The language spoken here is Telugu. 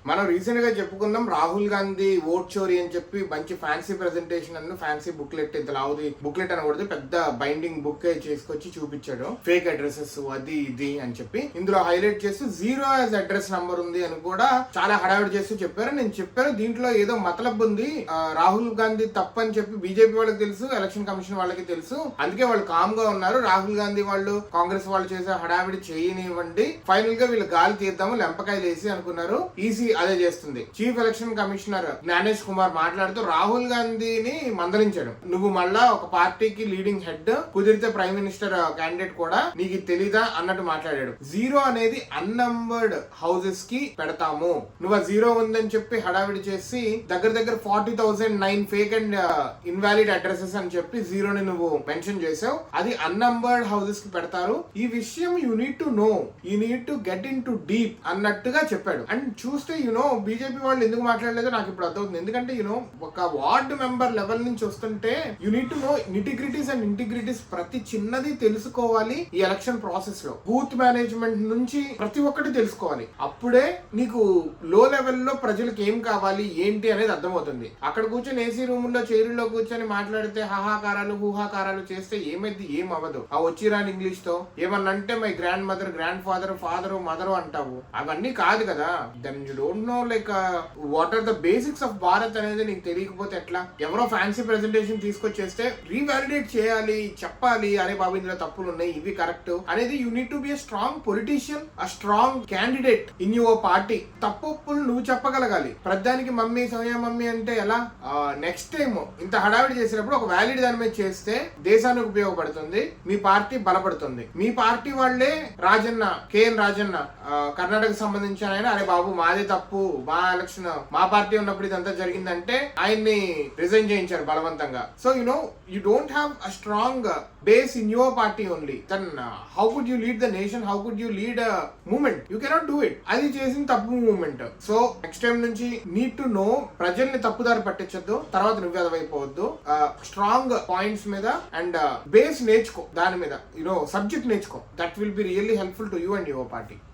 మనం రీసెంట్ గా చెప్పుకున్నాం రాహుల్ గాంధీ ఓట్ చోరీ అని చెప్పి మంచి ఫ్యాన్సీ ప్రెజెంటేషన్ అನ್ನು ఫ్యాన్సీ బుక్లెట్ ఇంత లావుది బుక్లెట్ అనకూడదు, పెద్ద బైండింగ్ బుక్ చేసుకొచ్చి చూపించాడు. ఫేక్ అడ్రసెస్ అది ఇది అని చెప్పి ఇందులో హైలైట్ చేస్తూ జీరో యాజ్ అడ్రస్ నంబర్ ఉంది అని కూడా చాలా హడావిడి చేస్తూ చెప్పారు. నేను చెప్పాను దీంట్లో ఏదో మతలబ్ ఉంది, రాహుల్ గాంధీ తప్పని చెప్పి బీజేపీ వాళ్ళకి తెలుసు, ఎలక్షన్ కమిషన్ వాళ్ళకి తెలుసు, అందుకే వాళ్ళు కామ్ గా ఉన్నారు. రాహుల్ గాంధీ వాళ్ళు కాంగ్రెస్ వాళ్ళు చేసే హడావిడి చేయనివ్వండి, ఫైనల్ గా వీళ్ళు గాలి తీద్దాము లెంపకాయలు వేసి అనుకున్నారు. ఈసీ అదే చేస్తుంది. Chief election commissioner Gyanesh Kumar మాట్లాడుతూ రాహుల్ గాంధీని మందలించాడు. నువ్వు మళ్ళా ఒక పార్టీకి లీడింగ్ హెడ్, కుదిరితే ప్రైమ్ మినిస్టర్ క్యాండిడేట్ కూడా, నీకు తెలీదా అన్నట్టు మాట్లాడాడు. జీరో అనేది అన్నంబర్డ్ హౌసెస్ కి పెడతాము, నువ్వు ఆ జీరో ఉందని చెప్పి హడావిడి చేసి దగ్గర దగ్గర 40,009 ఫేక్ అండ్ ఇన్వాలిడ్ అడ్రసెస్ అని చెప్పి జీరోని నువ్వు మెన్షన్ చేసావు. అది అన్నంబర్డ్ హౌసెస్ కి పెడతారు. ఈ విషయం you need to know, you need to get in to deep అన్నట్టుగా చెప్పాడు. అండ్ చూస్తే బీజేపీ వాళ్ళు ఎందుకు మాట్లాడలేదో నాకు ఇప్పుడు అర్థమవుతుంది. ఎందుకంటే ఒక వార్డు మెంబర్ లెవెల్ నుంచి వస్తుంటే you need to know nitty-gritties and integrities, ప్రతి చిన్నది తెలుసుకోవాలి ఈ ఎలక్షన్ ప్రాసెస్ లో. బూత్ మేనేజ్మెంట్ నుంచి ప్రతి ఒక్కటి తెలుసుకోవాలి. అప్పుడే నీకు లో లెవెల్లో ప్రజలకు ఏం కావాలి ఏంటి అనేది అర్థమవుతుంది. అక్కడ కూర్చొని ఏసీ రూమ్ లో చైర్లో కూర్చొని మాట్లాడితే హాహాకారాలు హూహాకారాలు చేస్తే ఏమైంది, ఏం అవ్వదు. ఆ వచ్చిరాని ఇంగ్లీష్ తో ఏమన్నా అంటే my grandmother, grandfather, father, mother అంటావు. అవన్నీ కాదు కదా. Then you don't know like what are the basics of Bharat అనేది నీకు తెలియకపోతే ఎట్లా? ఎవరో ఫ్యాన్సీ ప్రెజెంటేషన్ తీసుకొచ్చేస్తే రీవాలిడేట్ చేయాలి, చెప్పాలి, అరే బాబు ఇందులో తప్పులు ఉన్నాయి, ఇవి కరెక్ట్ అనేది. You need to be a strong politician, a strong candidate in your party. తప్పులు నువ్వు చెప్పగలగాలి. ప్రధానికి మమ్మీ సోనియా మమ్మీ అంటే ఎలా? నెక్స్ట్ టైం ఇంత హడావిడి చేసినప్పుడు ఒక వ్యాలిడ్ దాని మీద చేస్తే దేశానికి ఉపయోగపడుతుంది, మీ పార్టీ బలపడుతుంది. మీ పార్టీ వాళ్ళే రాజన్న, కేఎన్ రాజన్న కర్ణాటక సంబంధించిన ఆయన, అరే బాబు మాదే తప్పు, మా ఎలక్షన్ మా పార్టీ ఉన్నప్పుడు ఇదంతా జరిగిందంటే ఆయన్ని రిజైన్ చేయించారు బలవంతంగా. So you don't have a strong base in your party only, then how could you lead the nation, how could you lead a movement? You cannot do it. అది చేసిన తప్పు మూవ్మెంట్. సో నెక్స్ట్ టైం నుంచి నీడ్ టు నో, ప్రజల్ని తప్పుదారి పట్టించొద్దు, తర్వాత నువ్వు ఎదవైపోవద్దు. స్ట్రాంగ్ పాయింట్స్ మీద అండ్ బేస్ నేర్చుకో, దాని మీద సబ్జెక్ట్ నేర్చుకో. That will be really helpful to you and your party.